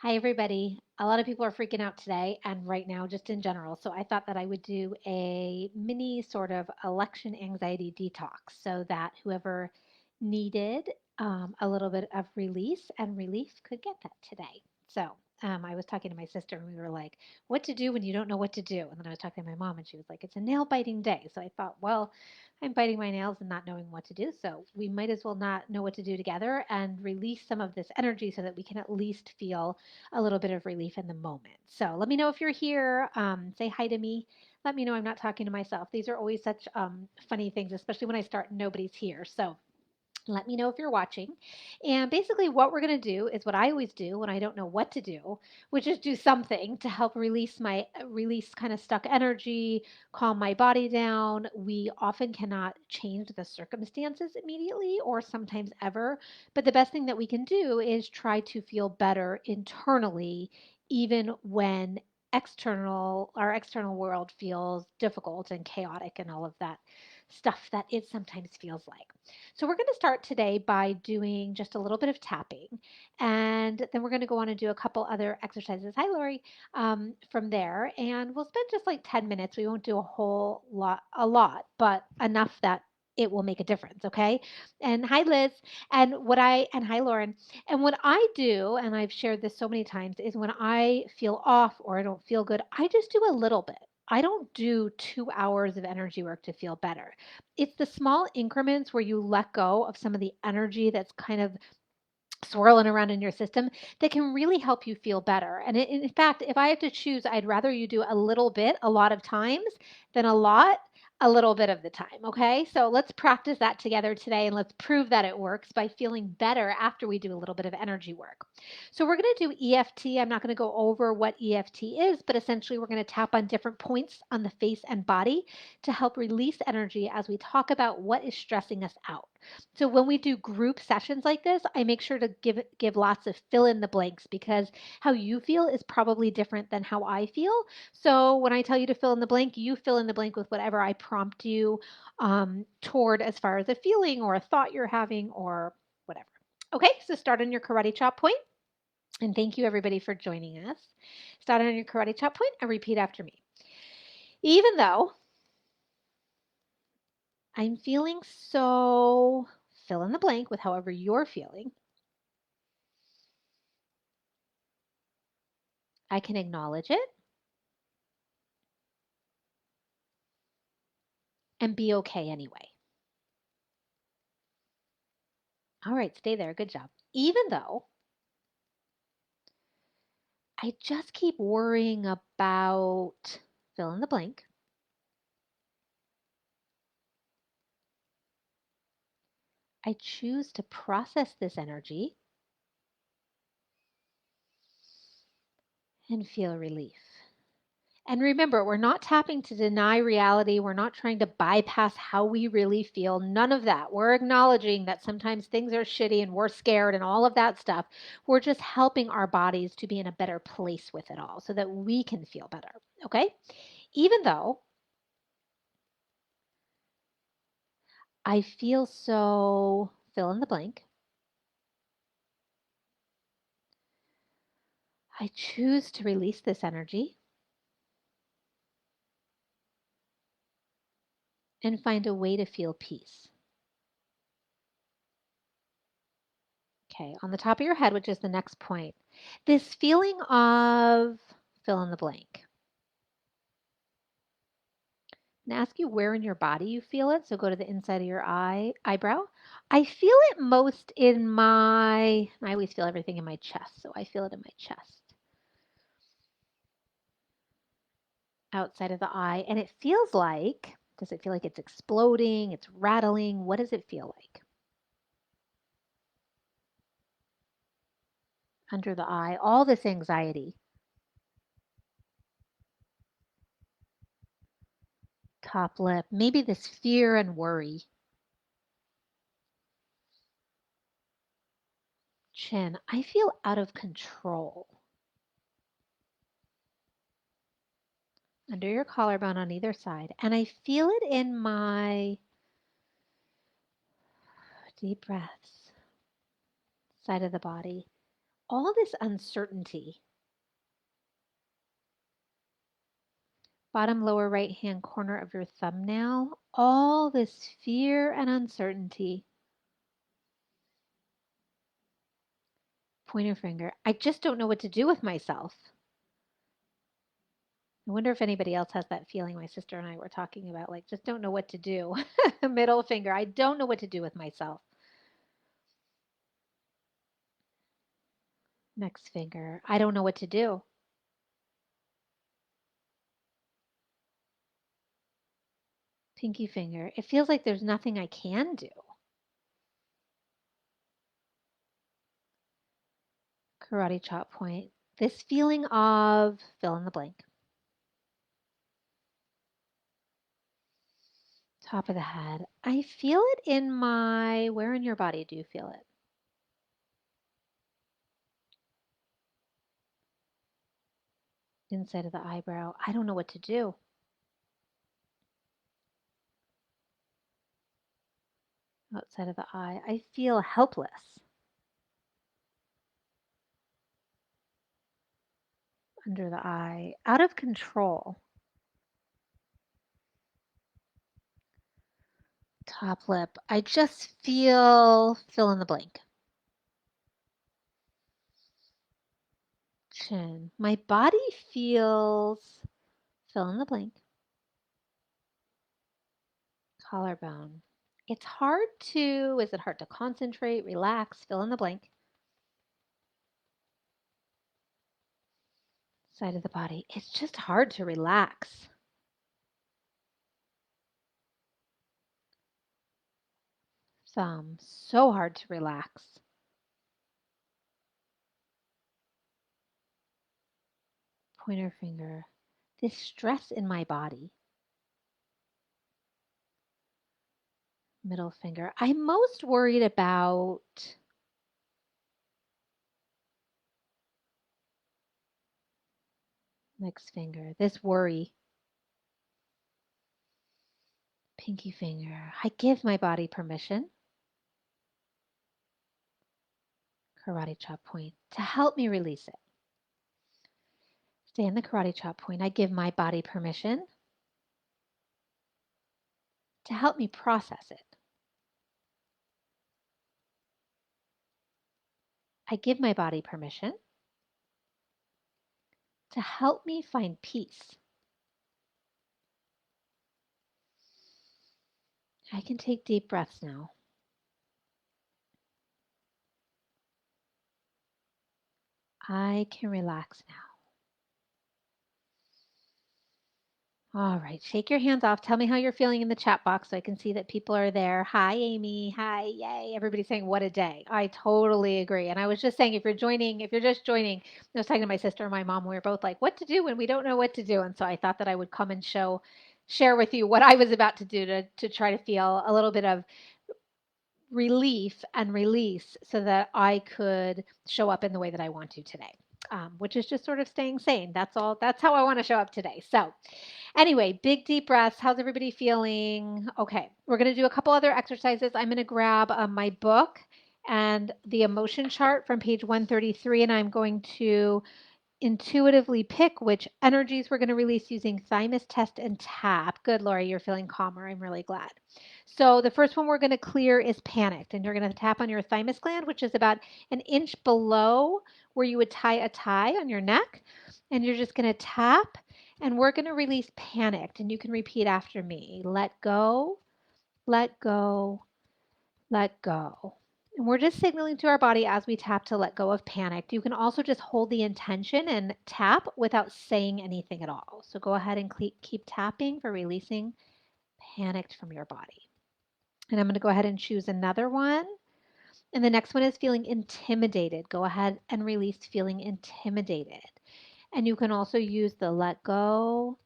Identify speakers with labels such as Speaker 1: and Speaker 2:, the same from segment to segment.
Speaker 1: Hi, everybody. A lot of people are freaking out today and right now, just in general. So I thought that I would do a mini sort of election anxiety detox so that whoever needed a little bit of release and relief could get that today. So I was talking to my sister and we were like, what to do when you don't know what to do? And then I was talking to my mom and she was like, it's a nail biting day. So I thought, well, I'm biting my nails and not knowing what to do. So we might as well not know what to do together and release some of this energy so that we can at least feel a little bit of relief in the moment. So let me know if you're here. Say hi to me. Let me know I'm not talking to myself. These are always such funny things, especially when I start and nobody's here. So let me know if you're watching. And basically, what we're going to do is what I always do when I don't know what to do, which is do something to help release kind of stuck energy, calm my body down. We often cannot change the circumstances immediately or sometimes ever, but the best thing that we can do is try to feel better internally, even when our external world feels difficult and chaotic and all of that stuff that it sometimes feels like. So we're going to start today by doing just a little bit of tapping, and then we're going to go on and do a couple other exercises. Hi, Lori. From there, and we'll spend just like 10 minutes. We won't do a lot, but enough that it will make a difference. Okay. And hi, Liz. And hi, Lauren. And what I do, and I've shared this so many times, is when I feel off or I don't feel good, I just do a little bit. I don't do 2 hours of energy work to feel better. It's the small increments where you let go of some of the energy that's kind of swirling around in your system that can really help you feel better. And in fact, if I have to choose, I'd rather you do a little bit a lot of times than a lot a little bit of the time. Okay. So let's practice that together today and let's prove that it works by feeling better after we do a little bit of energy work. So we're going to do EFT. I'm not going to go over what EFT is, but essentially we're going to tap on different points on the face and body to help release energy as we talk about what is stressing us out. So when we do group sessions like this, I make sure to give lots of fill in the blanks because how you feel is probably different than how I feel. So when I tell you to fill in the blank, you fill in the blank with whatever I prompt you toward as far as a feeling or a thought you're having or whatever. Okay, so start on your karate chop point. And thank you everybody for joining us. Start on your karate chop point and repeat after me. Even though I'm feeling so fill in the blank with however you're feeling, I can acknowledge it and be okay anyway. All right, stay there. Good job. Even though I just keep worrying about fill in the blank, I choose to process this energy and feel relief. And remember, we're not tapping to deny reality. We're not trying to bypass how we really feel. None of that. We're acknowledging that sometimes things are shitty and we're scared and all of that stuff. We're just helping our bodies to be in a better place with it all so that we can feel better. Okay? Even though I feel so fill in the blank, I choose to release this energy and find a way to feel peace. Okay, on the top of your head, which is the next point, this feeling of fill in the blank. And ask you where in your body you feel it. So go to the inside of your eyebrow. I feel it most I always feel everything in my chest. So I feel it in my chest, outside of the eye. And it feels like, does it feel like it's exploding? It's rattling? What does it feel like? Under the eye, all this anxiety, top lip, maybe this fear and worry, chin. I feel out of control. Under your collarbone on either side. And I feel it in my deep breaths, side of the body. all this uncertainty. Bottom lower right hand corner of your thumbnail, all this fear and uncertainty. Pointer finger. I just don't know what to do with myself. I wonder if anybody else has that feeling my sister and I were talking about, like, just don't know what to do. Middle finger. I don't know what to do with myself. Next finger. I don't know what to do. Pinky finger. It feels like there's nothing I can do. Karate chop point. This feeling of fill in the blank. Top of the head. I feel it in my, where in your body do you feel it? Inside of the eyebrow. I don't know what to do. Outside of the eye. I feel helpless. Under the eye. Out of control. Top lip. I just feel fill in the blank. Chin. My body feels fill in the blank. Collarbone. It's hard to, is it hard to concentrate, relax, fill in the blank? Side of the body. It's just hard to relax. Thumb. So hard to relax. Pointer finger. This stress in my body. Middle finger. I'm most worried about next finger. This worry. Pinky finger. I give my body permission. Karate chop point. To help me release it. Stay in the karate chop point. I give my body permission to help me process it. I give my body permission to help me find peace. I can take deep breaths now. I can relax now. All right, shake your hands off. Tell me how you're feeling in the chat box so I can see that people are there. Hi, Amy. Hi, yay. Everybody's saying, what a day. I totally agree. And I was just saying, if you're just joining, I was talking to my sister and my mom. We were both like, what to do when we don't know what to do. And so I thought that I would come and share with you what I was about to do to try to feel a little bit of relief and release so that I could show up in the way that I want to today. Which is just sort of staying sane. That's all. That's how I want to show up today. So, anyway, big deep breaths. How's everybody feeling? Okay, we're going to do a couple other exercises. I'm going to grab my book and the emotion chart from page 133, and I'm going to intuitively pick which energies we're going to release using thymus test and tap. Good, Lori, you're feeling calmer. I'm really glad. So the first one we're going to clear is panicked, and you're going to tap on your thymus gland, which is about an inch below where you would tie a tie on your neck, and you're just going to tap, and we're going to release panicked, and you can repeat after me. Let go, let go, let go. And we're just signaling to our body as we tap to let go of panic. You can also just hold the intention and tap without saying anything at all. So go ahead and keep tapping for releasing panicked from your body. And I'm going to go ahead and choose another one. And the next one is feeling intimidated. Go ahead and release feeling intimidated. And you can also use the let go,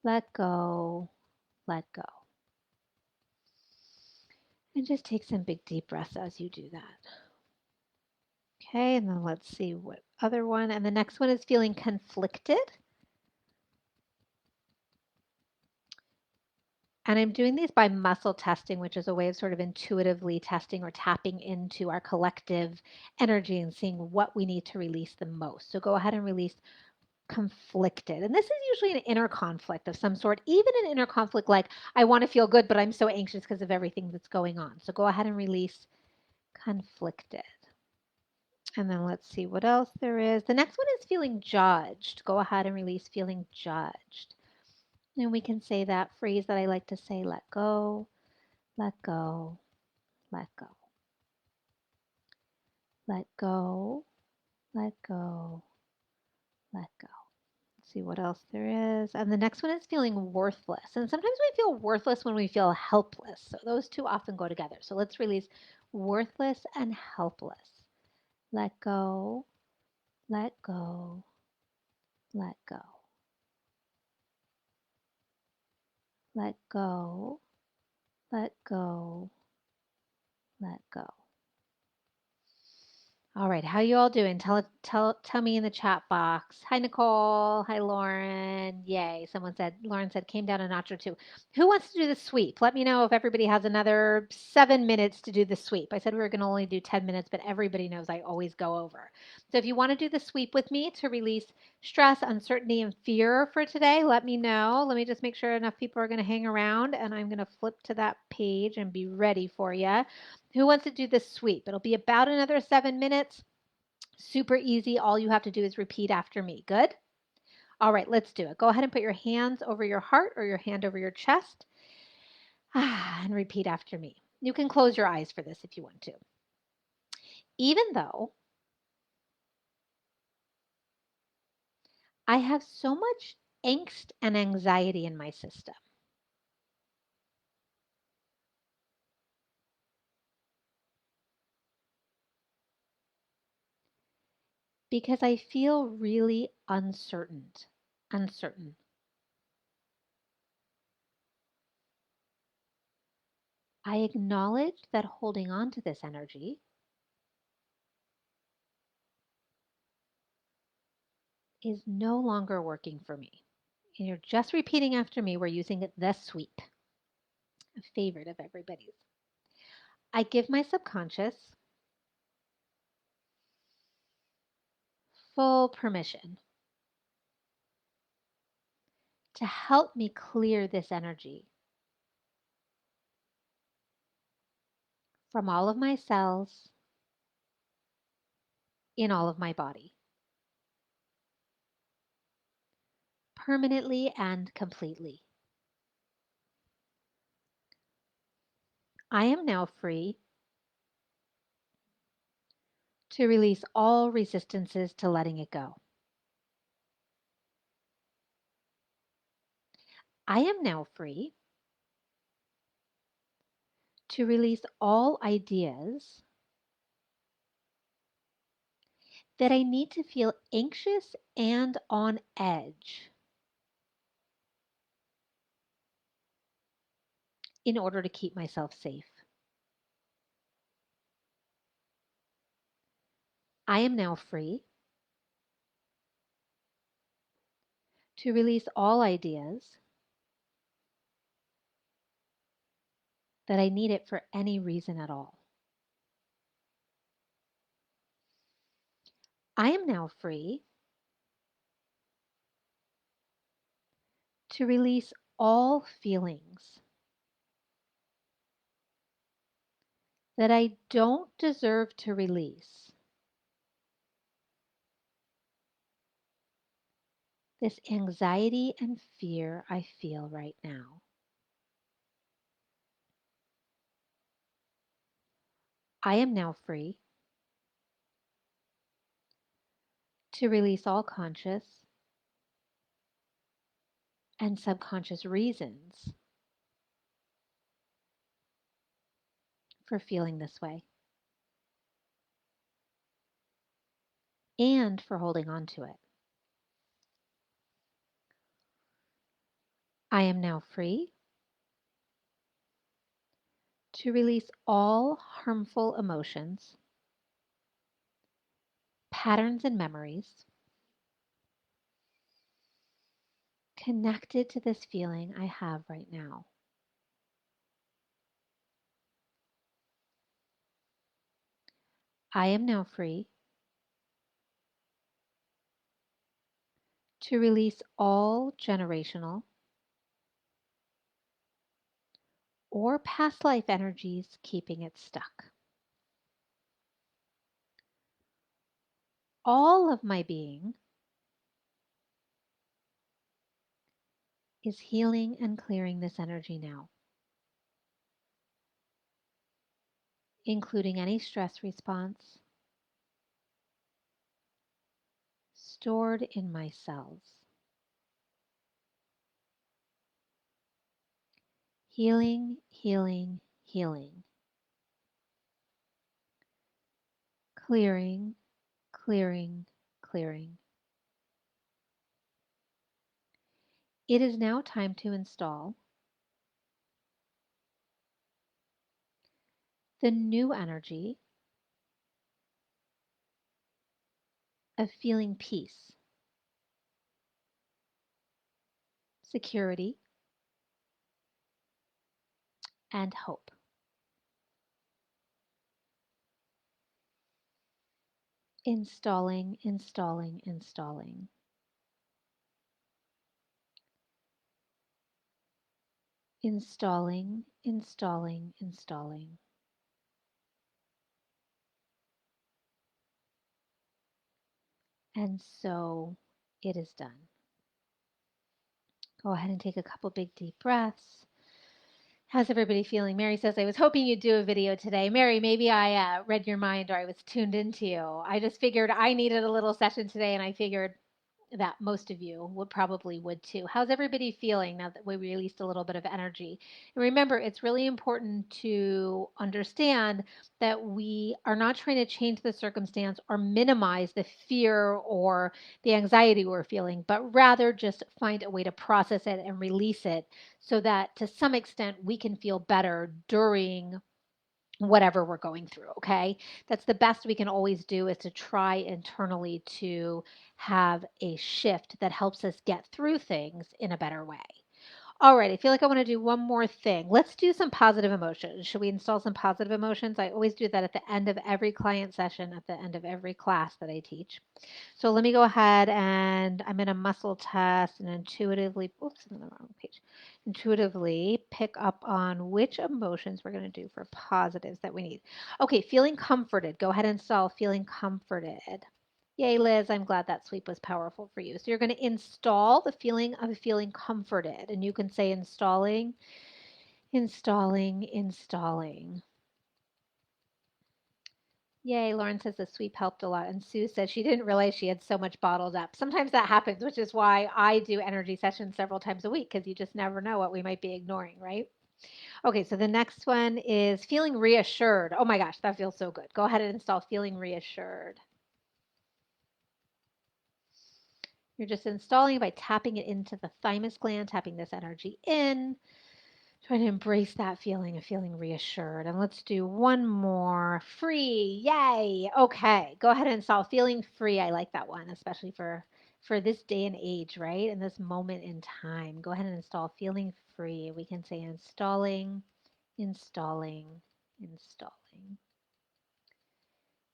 Speaker 1: let go, let go. And just take some big deep breaths as you do that. Okay, and then let's see what other one. And the next one is feeling conflicted. And I'm doing these by muscle testing, which is a way of sort of intuitively testing or tapping into our collective energy and seeing what we need to release the most. So go ahead and release conflicted. And this is usually an inner conflict of some sort, even an inner conflict like, I want to feel good, but I'm so anxious because of everything that's going on. So go ahead and release conflicted. And then let's see what else there is. The next one is feeling judged. Go ahead and release feeling judged. And we can say that phrase that I like to say, let go, let go, let go. Let go, let go, let go. Let's see what else there is. And the next one is feeling worthless. And sometimes we feel worthless when we feel helpless. So those two often go together. So let's release worthless and helpless. Let go, let go, let go. Let go, let go, let go. All right, how you all doing? Tell me in the chat box. Hi Nicole. Hi Lauren. Yay. Lauren said came down a notch or two. Who wants to do the sweep? Let me know if everybody has another 7 minutes to do the sweep. I said we were going to only do 10 minutes, but everybody knows I always go over. So if you want to do the sweep with me to release stress, uncertainty, and fear for today, let me know. Let me just make sure enough people are going to hang around, and I'm going to flip to that page and be ready for you. Who wants to do this sweep? It'll be about another 7 minutes. Super easy. All you have to do is repeat after me. Good? All right, let's do it. Go ahead and put your hands over your heart or your hand over your chest and repeat after me. You can close your eyes for this if you want to. Even though I have so much angst and anxiety in my system, because I feel really uncertain. I acknowledge that holding on to this energy is no longer working for me. And you're just repeating after me. We're using the sweep, a favorite of everybody's. I give my subconscious full permission to help me clear this energy from all of my cells in all of my body, permanently and completely. I am now free to release all resistances to letting it go. I am now free to release all ideas that I need to feel anxious and on edge in order to keep myself safe. I am now free to release all ideas that I need it for any reason at all. I am now free to release all feelings that I don't deserve to release. This anxiety and fear I feel right now. I am now free to release all conscious and subconscious reasons for feeling this way and for holding on to it. I am now free to release all harmful emotions, patterns, and memories connected to this feeling I have right now. I am now free to release all generational or past life energies keeping it stuck. All of my being is healing and clearing this energy now, including any stress response stored in my cells. Healing, healing, healing. Clearing, clearing, clearing. It is now time to install the new energy of feeling peace, security, and hope. Installing, installing, installing. Installing, installing, installing. And so it is done. Go ahead and take a couple big deep breaths. How's everybody feeling? Mary says, I was hoping you'd do a video today. Mary, maybe I read your mind or I was tuned into you. I just figured I needed a little session today, and I figured that most of you would too. How's everybody feeling now that we released a little bit of energy? And remember, it's really important to understand that we are not trying to change the circumstance or minimize the fear or the anxiety we're feeling, but rather just find a way to process it and release it so that to some extent we can feel better during whatever we're going through. Okay. That's the best we can always do, is to try internally to have a shift that helps us get through things in a better way. All right. I feel like I want to do one more thing. Let's do some positive emotions. Should we install some positive emotions? I always do that at the end of every client session, at the end of every class that I teach. So let me go ahead, and I'm in a muscle test and intuitively, oops, I'm on the wrong page. Intuitively pick up on which emotions we're going to do for positives that we need. Okay, feeling comforted. Go ahead and install feeling comforted. Yay, Liz, I'm glad that sweep was powerful for you. So you're going to install the feeling of feeling comforted, and you can say installing, installing, installing. Yay, Lauren says the sweep helped a lot. And Sue says she didn't realize she had so much bottled up. Sometimes that happens, which is why I do energy sessions several times a week, because you just never know what we might be ignoring, right? Okay, so the next one is feeling reassured. Oh my gosh, that feels so good. Go ahead and install feeling reassured. You're just installing by tapping it into the thymus gland, tapping this energy in. Try to embrace that feeling of feeling reassured. And let's do one more. Free. Yay. Okay. Go ahead and install feeling free. I like that one, especially for this day and age, right? In this moment in time. Go ahead and install feeling free. We can say installing, installing, installing.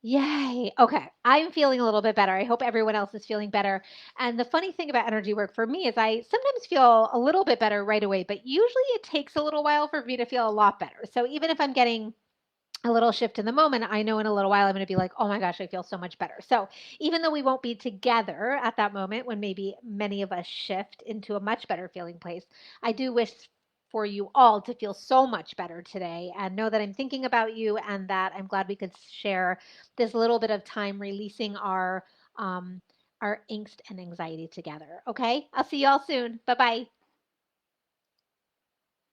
Speaker 1: Yay. Okay. I'm feeling a little bit better. I hope everyone else is feeling better. And the funny thing about energy work for me is I sometimes feel a little bit better right away, but usually it takes a little while for me to feel a lot better. So even if I'm getting a little shift in the moment, I know in a little while I'm going to be like, oh my gosh, I feel so much better. So even though we won't be together at that moment when maybe many of us shift into a much better feeling place, I do wish for you all to feel so much better today, and know that I'm thinking about you, and that I'm glad we could share this little bit of time releasing um, our angst and anxiety together. Okay. I'll see you all soon. Bye bye.